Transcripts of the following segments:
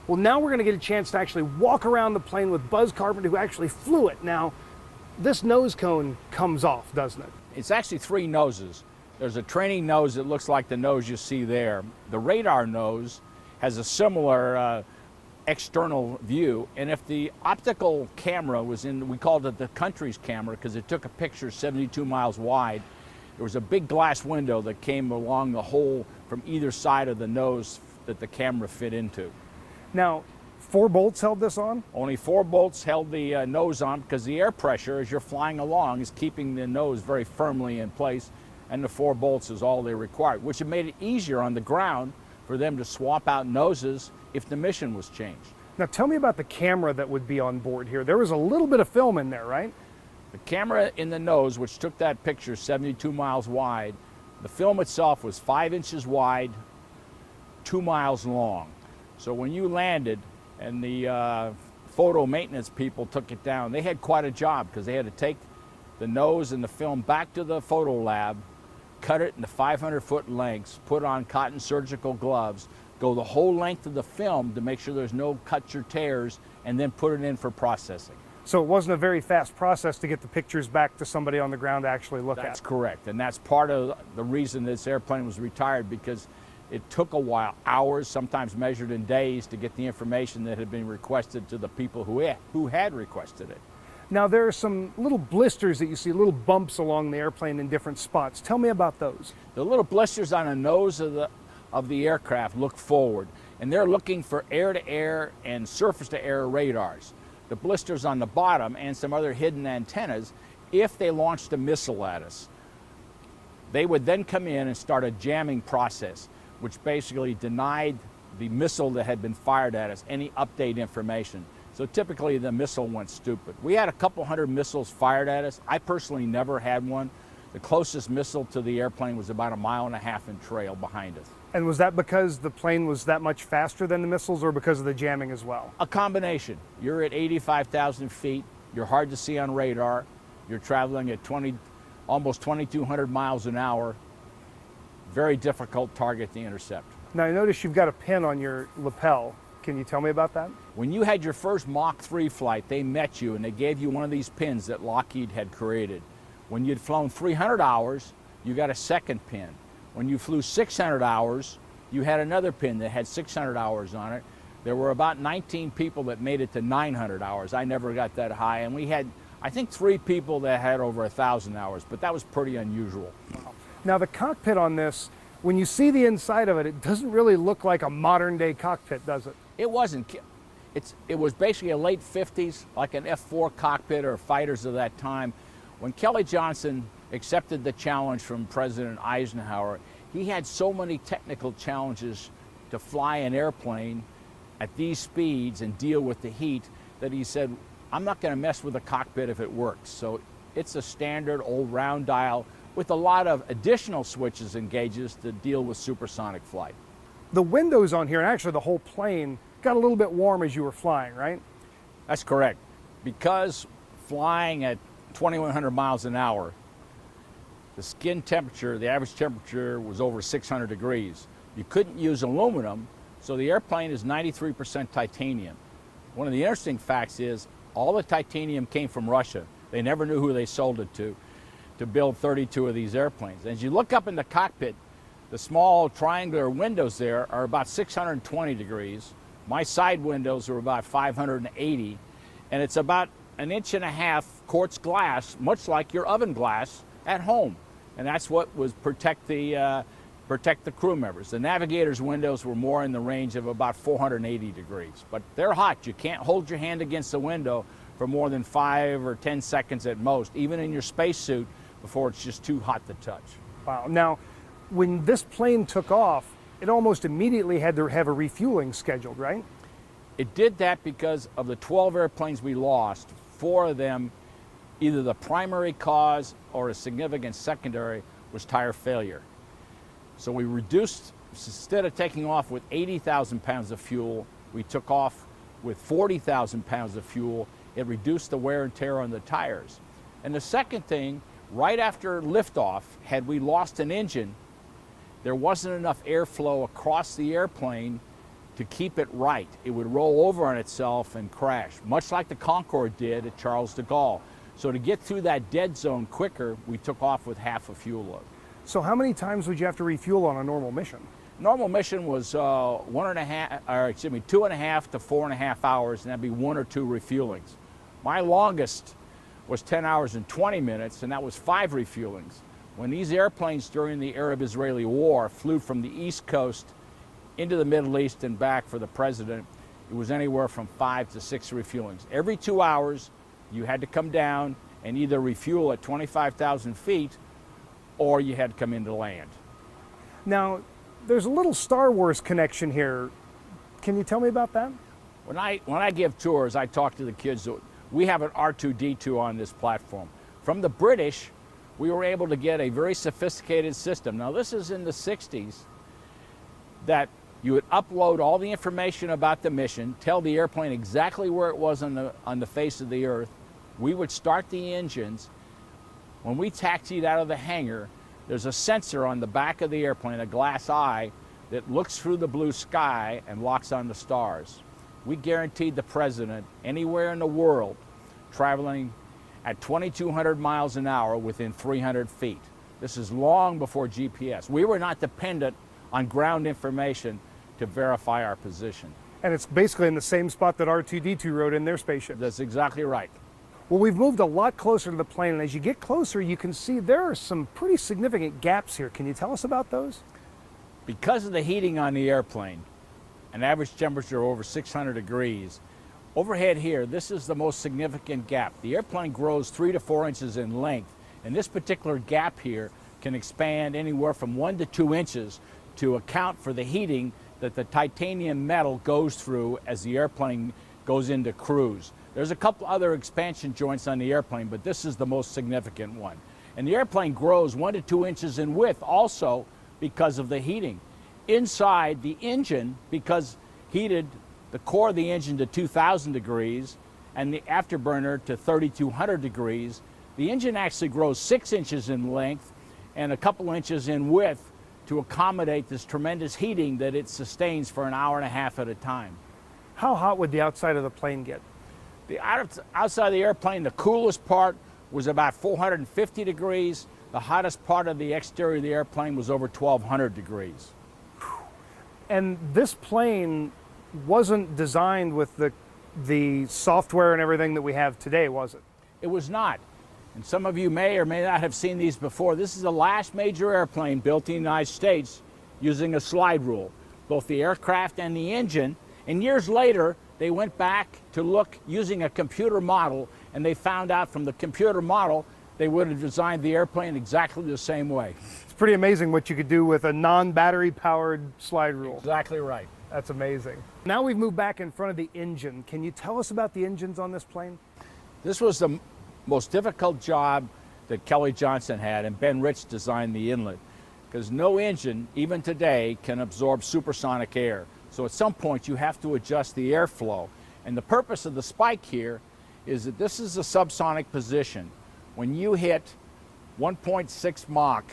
Well, now we're going to get a chance to actually walk around the plane with Buzz Carpenter, who actually flew it. Now, this nose cone comes off, doesn't it? It's actually three noses. There's a training nose that looks like the nose you see there. The radar nose has a similar external view, and if the optical camera was in, we called it the country's camera because it took a picture 72 miles wide, there was a big glass window that came along the hole from either side of the nose that the camera fit into. Now, 4 bolts held this on? Only 4 bolts held the nose on because the air pressure as you're flying along is keeping the nose very firmly in place, and the 4 bolts is all they required, which made it easier on the ground for them to swap out noses if the mission was changed. Now tell me about the camera that would be on board here. There was a little bit of film in there, right? The camera in the nose, which took that picture 72 miles wide, the film itself was 5 inches wide, 2 miles long. So when you landed and the photo maintenance people took it down, they had quite a job because they had to take the nose and the film back to the photo lab, cut it into 500-foot lengths, put on cotton surgical gloves, go the whole length of the film to make sure there's no cuts or tears, and then put it in for processing. So it wasn't a very fast process to get the pictures back to somebody on the ground to actually look at. That's correct, and that's part of the reason this airplane was retired, because it took a while, hours, sometimes measured in days, to get the information that had been requested to the people who had requested it. Now there are some little blisters that you see, little bumps along the airplane in different spots. Tell me about those. The little blisters on the nose of the aircraft look forward, and they're looking for air-to-air and surface-to-air radars. The blisters on the bottom and some other hidden antennas, if they launched a missile at us, they would then come in and start a jamming process, which basically denied the missile that had been fired at us any update information. So typically the missile went stupid. We had a couple hundred missiles fired at us. I personally never had one. The closest missile to the airplane was about 1.5 miles in trail behind us. And was that because the plane was that much faster than the missiles, or because of the jamming as well? A combination. You're at 85,000 feet. You're hard to see on radar. You're traveling at almost 2,200 miles an hour. Very difficult target to intercept. Now I notice you've got a pin on your lapel. Can you tell me about that? When you had your first Mach 3 flight, they met you and they gave you one of these pins that Lockheed had created. When you'd flown 300 hours, you got a second pin. When you flew 600 hours, you had another pin that had 600 hours on it. There were about 19 people that made it to 900 hours. I never got that high, and we had, I think, 3 people that had over 1,000 hours, but that was pretty unusual. Now the cockpit on this, when you see the inside of it, it doesn't really look like a modern day cockpit, does it? It wasn't. It was basically a late 50s, like an F-4 cockpit or fighters of that time. When Kelly Johnson accepted the challenge from President Eisenhower, he had so many technical challenges to fly an airplane at these speeds and deal with the heat that he said, I'm not going to mess with the cockpit if it works. So it's a standard old round dial with a lot of additional switches and gauges to deal with supersonic flight. The windows on here, and actually the whole plane, got a little bit warm as you were flying, right? That's correct. Because flying at 2,100 miles an hour, the skin temperature, the average temperature was over 600 degrees. You couldn't use aluminum, so the airplane is 93% titanium. One of the interesting facts is all the titanium came from Russia. They never knew who they sold it to build 32 of these airplanes. As you look up in the cockpit, the small triangular windows there are about 620 degrees. My side windows are about 580, and it's about 1.5 inch quartz glass, much like your oven glass at home. And that's what was protect the crew members. The navigator's windows were more in the range of about 480 degrees, but they're hot. You can't hold your hand against the window for more than 5 or 10 seconds at most, even in your spacesuit, before it's just too hot to touch. Wow. Now, when this plane took off, it almost immediately had to have a refueling scheduled, right? It did that because of the 12 airplanes we lost. 4 of them, either the primary cause or a significant secondary, was tire failure. So we reduced, instead of taking off with 80,000 pounds of fuel, we took off with 40,000 pounds of fuel. It reduced the wear and tear on the tires. And the second thing, right after liftoff, had we lost an engine, there wasn't enough airflow across the airplane to keep it right. It would roll over on itself and crash, much like the Concorde did at Charles de Gaulle. So to get through that dead zone quicker, we took off with half a fuel load. So how many times would you have to refuel on a normal mission? Normal mission was 2.5 to 4.5 hours, and that'd be 1 or 2 refuelings. My longest was 10 hours and 20 minutes, and that was 5 refuelings. When these airplanes during the Arab-Israeli War flew from the East Coast into the Middle East and back for the president, it was anywhere from 5 to 6 refuelings. Every 2 hours, you had to come down and either refuel at 25,000 feet or you had to come into land. Now, there's a little Star Wars connection here. Can you tell me about that? When I give tours, I talk to the kids. We have an R2-D2 on this platform. From the British, we were able to get a very sophisticated system. Now, this is in the 60s, that you would upload all the information about the mission, tell the airplane exactly where it was on the face of the earth. We would start the engines. When we taxied out of the hangar, there's a sensor on the back of the airplane, a glass eye, that looks through the blue sky and locks on the stars. We guaranteed the president anywhere in the world traveling at 2,200 miles an hour within 300 feet. This is long before GPS. We were not dependent on ground information to verify our position. And it's basically in the same spot that R2-D2 rode in their spaceship. That's exactly right. Well, we've moved a lot closer to the plane, and as you get closer, you can see there are some pretty significant gaps here. Can you tell us about those? Because of the heating on the airplane, an average temperature over 600 degrees, overhead here, this is the most significant gap. The airplane grows 3 to 4 inches in length, and this particular gap here can expand anywhere from 1 to 2 inches to account for the heating that the titanium metal goes through as the airplane goes into cruise. There's a couple other expansion joints on the airplane, but this is the most significant one. And the airplane grows 1 to 2 inches in width also because of the heating. Inside the engine, because heated the core of the engine to 2,000 degrees and the afterburner to 3,200 degrees, the engine actually grows 6 inches in length and a couple inches in width to accommodate this tremendous heating that it sustains for an hour and a half at a time. How hot would the outside of the plane get? The outside of the airplane, the coolest part was about 450 degrees. The hottest part of the exterior of the airplane was over 1,200 degrees. And this plane wasn't designed with the software and everything that we have today, was it? It was not. And some of you may or may not have seen these before. This is the last major airplane built in the United States using a slide rule, both the aircraft and the engine. And years later, they went back to look using a computer model, and they found out from the computer model they would have designed the airplane exactly the same way. It's pretty amazing what you could do with a non-battery powered slide rule. Exactly right. That's amazing. Now we've moved back in front of the engine. Can you tell us about the engines on this plane? This was the most difficult job that Kelly Johnson had, and Ben Rich designed the inlet, because no engine, even today, can absorb supersonic air. So at some point you have to adjust the airflow. And the purpose of the spike here is that this is a subsonic position. When you hit 1.6 Mach,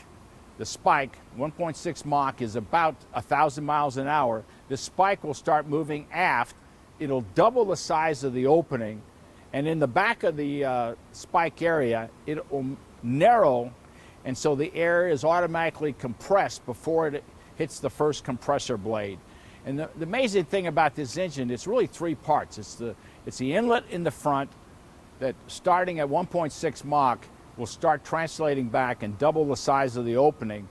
the spike, 1.6 Mach is about 1,000 miles an hour. The spike will start moving aft. It'll double the size of the opening. And in the back of the spike area, it will narrow. And so the air is automatically compressed before it hits the first compressor blade. And the amazing thing about this engine, it's really 3 parts. It's the inlet in the front that, starting at 1.6 Mach, will start translating back and double the size of the opening.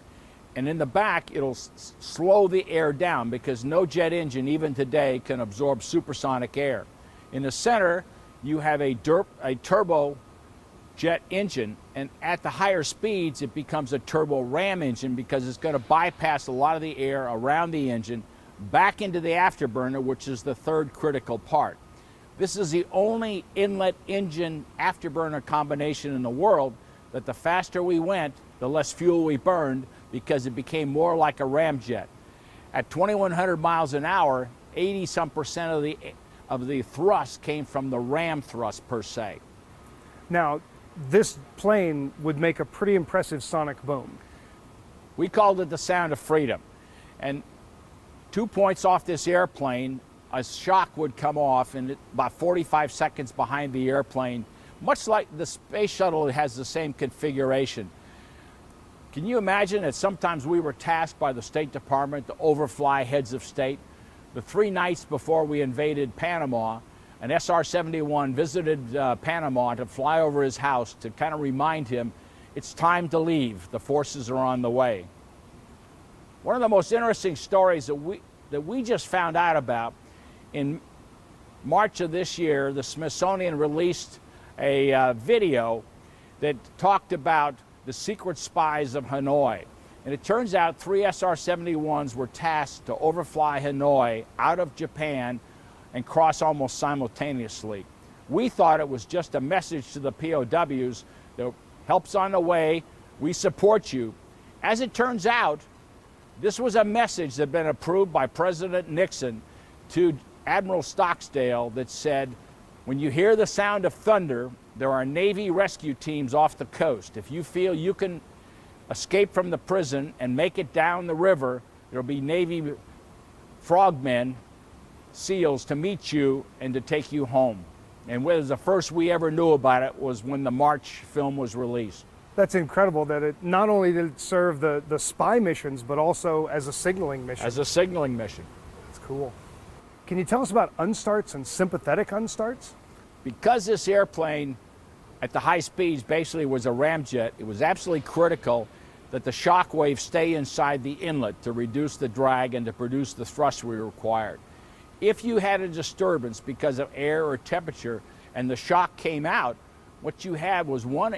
And in the back, it'll slow the air down, because no jet engine, even today, can absorb supersonic air. In the center, you have a turbo jet engine, and at the higher speeds, it becomes a turbo ram engine, because it's going to bypass a lot of the air around the engine back into the afterburner, which is the third critical part. This is the only inlet engine afterburner combination in the world that the faster we went, the less fuel we burned, because it became more like a ramjet. At 2,100 miles an hour, 80-some% of the thrust came from the ram thrust per se. Now, this plane would make a pretty impressive sonic boom. We called it the sound of freedom. And 2 points off this airplane, a shock would come off, and about 45 seconds behind the airplane, much like the space shuttle, it has the same configuration. Can you imagine that sometimes we were tasked by the State Department to overfly heads of state? The 3 nights before we invaded Panama, an SR-71 visited Panama to fly over his house to kind of remind him it's time to leave. The forces are on the way. One of the most interesting stories that we just found out about, in March of this year, the Smithsonian released a video that talked about the secret spies of Hanoi. And it turns out 3 SR-71s were tasked to overfly Hanoi out of Japan and cross almost simultaneously. We thought it was just a message to the POWs that help's on the way, we support you. As it turns out, this was a message that had been approved by President Nixon to Admiral Stockdale that said, when you hear the sound of thunder, there are Navy rescue teams off the coast. If you feel you can escape from the prison and make it down the river, there'll be Navy frogmen, SEALs, to meet you and to take you home. And the first we ever knew about it was when the March film was released. That's incredible that it not only did it serve the spy missions, but also as a signaling mission. As a signaling mission. That's cool. Can you tell us about unstarts and sympathetic unstarts? Because this airplane at the high speeds basically was a ramjet, it was absolutely critical that the shock waves stay inside the inlet to reduce the drag and to produce the thrust we required. If you had a disturbance because of air or temperature and the shock came out, what you had was one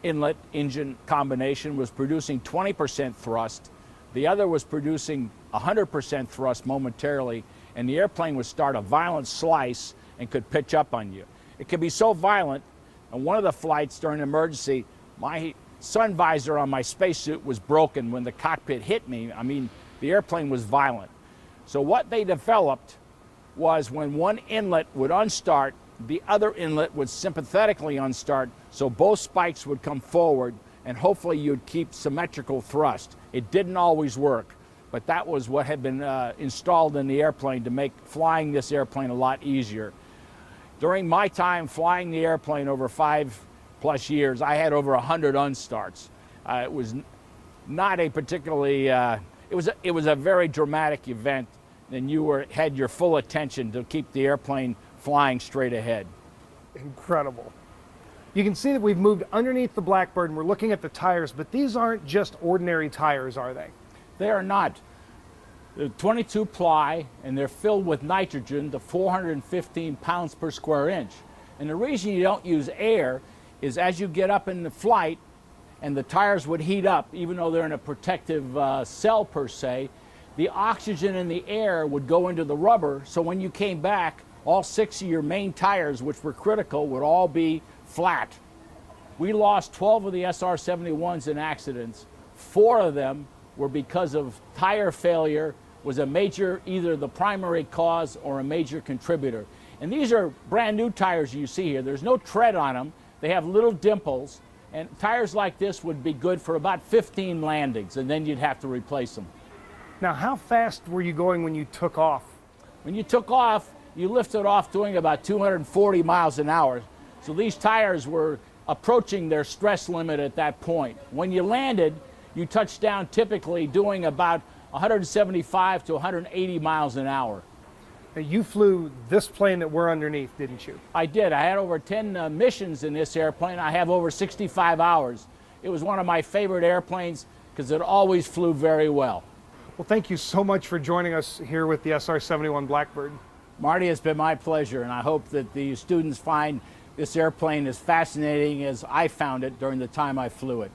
inlet engine combination was producing 20% thrust, the other was producing 100% thrust momentarily, and the airplane would start a violent slice and could pitch up on you. It could be so violent, and one of the flights during an emergency, my sun visor on my spacesuit was broken when the cockpit hit me. I mean, the airplane was violent. So what they developed was when one inlet would unstart, the other inlet would sympathetically unstart, so both spikes would come forward, and hopefully you'd keep symmetrical thrust. It didn't always work, but that was what had been installed in the airplane to make flying this airplane a lot easier. During my time flying the airplane over 5+ years, I had over 100 unstarts. It was not a particularly, it was a very dramatic event, and you had your full attention to keep the airplane flying straight ahead. Incredible. You can see that we've moved underneath the Blackbird and we're looking at the tires, but these aren't just ordinary tires, are they? They are not. They're 22 ply and they're filled with nitrogen to 415 pounds per square inch. And the reason you don't use air is as you get up in the flight and the tires would heat up, even though they're in a protective cell per se, the oxygen in the air would go into the rubber, so when you came back, all 6 of your main tires, which were critical, would all be flat. We lost 12 of the SR-71s in accidents. 4 of them were because of tire failure was a major, either the primary cause or a major contributor. And these are brand new tires you see here. There's no tread on them. They have little dimples, and tires like this would be good for about 15 landings, and then you'd have to replace them. Now, how fast were you going when you took off? When you took off, you lifted off doing about 240 miles an hour. So these tires were approaching their stress limit at that point. When you landed, you touched down typically doing about 175 to 180 miles an hour. Now, you flew this plane that we're underneath, didn't you? I did. I had over 10 missions in this airplane. I have over 65 hours. It was one of my favorite airplanes because it always flew very well. Well, thank you so much for joining us here with the SR-71 Blackbird. Marty, it's been my pleasure, and I hope that the students find this airplane as fascinating as I found it during the time I flew it.